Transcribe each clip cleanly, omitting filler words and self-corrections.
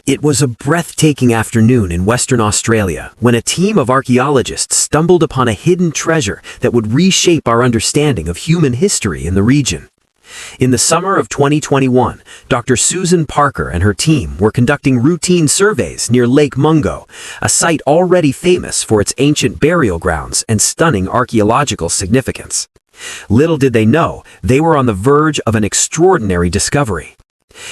It was a breathtaking afternoon in Western Australia when a team of archaeologists stumbled upon a hidden treasure that would reshape our understanding of human history in the region. In the summer of 2021, Dr. Susan Parker and her team were conducting routine surveys near Lake Mungo, a site already famous for its ancient burial grounds and stunning archaeological significance. Little did they know, they were on the verge of an extraordinary discovery.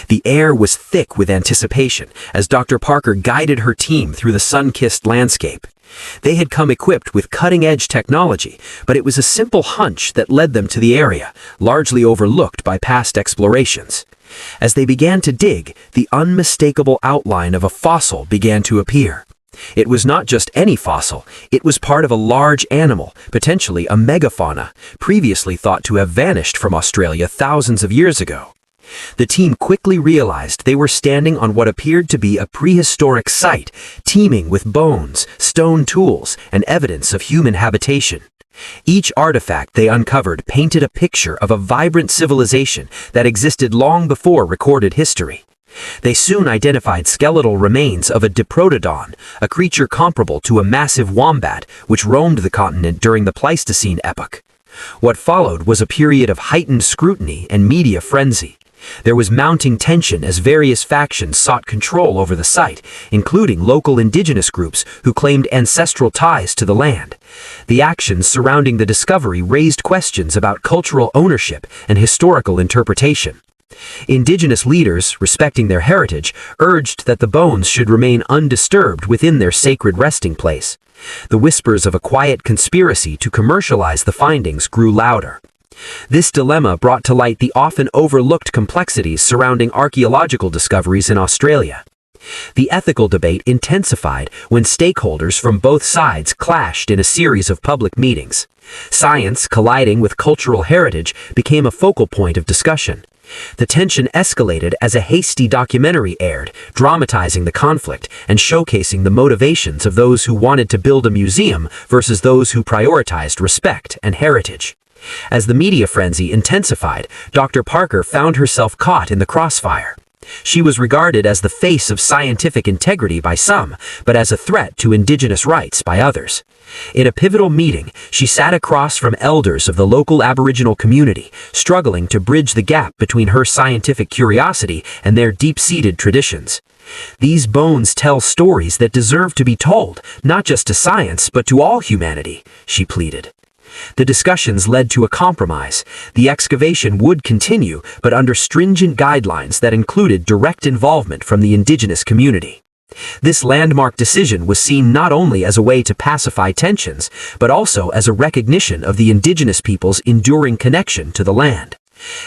The air was thick with anticipation as Dr. Parker guided her team through the sun-kissed landscape. They had come equipped with cutting-edge technology, but it was a simple hunch that led them to the area, largely overlooked by past explorations. As they began to dig, the unmistakable outline of a fossil began to appear. It was not just any fossil, it was part of a large animal, potentially a megafauna, previously thought to have vanished from Australia thousands of years ago. The team quickly realized they were standing on what appeared to be a prehistoric site, teeming with bones, stone tools, and evidence of human habitation. Each artifact they uncovered painted a picture of a vibrant civilization that existed long before recorded history. They soon identified skeletal remains of a Diprotodon, a creature comparable to a massive wombat which roamed the continent during the Pleistocene epoch. What followed was a period of heightened scrutiny and media frenzy. There was mounting tension as various factions sought control over the site, including local indigenous groups who claimed ancestral ties to the land. The actions surrounding the discovery raised questions about cultural ownership and historical interpretation. Indigenous leaders, respecting their heritage, urged that the bones should remain undisturbed within their sacred resting place. The whispers of a quiet conspiracy to commercialize the findings grew louder. This dilemma brought to light the often overlooked complexities surrounding archaeological discoveries in Australia. The ethical debate intensified when stakeholders from both sides clashed in a series of public meetings. Science colliding with cultural heritage became a focal point of discussion. The tension escalated as a hasty documentary aired, dramatizing the conflict and showcasing the motivations of those who wanted to build a museum versus those who prioritized respect and heritage. As the media frenzy intensified, Dr. Parker found herself caught in the crossfire. She was regarded as the face of scientific integrity by some, but as a threat to Indigenous rights by others. In a pivotal meeting, she sat across from elders of the local Aboriginal community, struggling to bridge the gap between her scientific curiosity and their deep-seated traditions. These bones tell stories that deserve to be told, not just to science, but to all humanity, she pleaded. The discussions led to a compromise. The excavation would continue, but under stringent guidelines that included direct involvement from the Indigenous community. This landmark decision was seen not only as a way to pacify tensions, but also as a recognition of the Indigenous people's enduring connection to the land.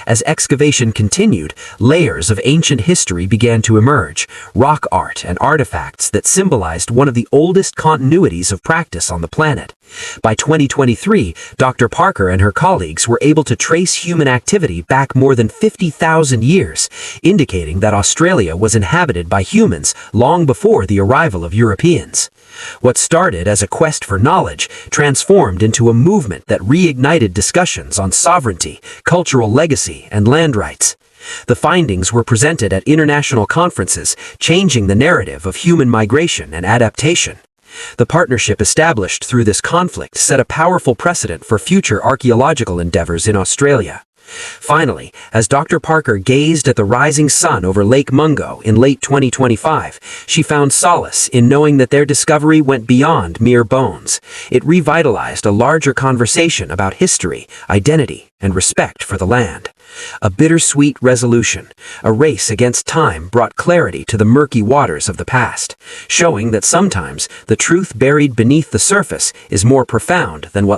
As excavation continued, layers of ancient history began to emerge, rock art and artifacts that symbolized one of the oldest continuities of practice on the planet. By 2023, Dr. Parker and her colleagues were able to trace human activity back more than 50,000 years, indicating that Australia was inhabited by humans long before the arrival of Europeans. What started as a quest for knowledge transformed into a movement that reignited discussions on sovereignty, cultural legacy, and land rights. The findings were presented at international conferences, changing the narrative of human migration and adaptation. The partnership established through this conflict set a powerful precedent for future archaeological endeavors in Australia. Finally, as Dr. Parker gazed at the rising sun over Lake Mungo in late 2025, she found solace in knowing that their discovery went beyond mere bones. It revitalized a larger conversation about history, identity, and respect for the land. A bittersweet resolution, a race against time, brought clarity to the murky waters of the past, showing that sometimes the truth buried beneath the surface is more profound than what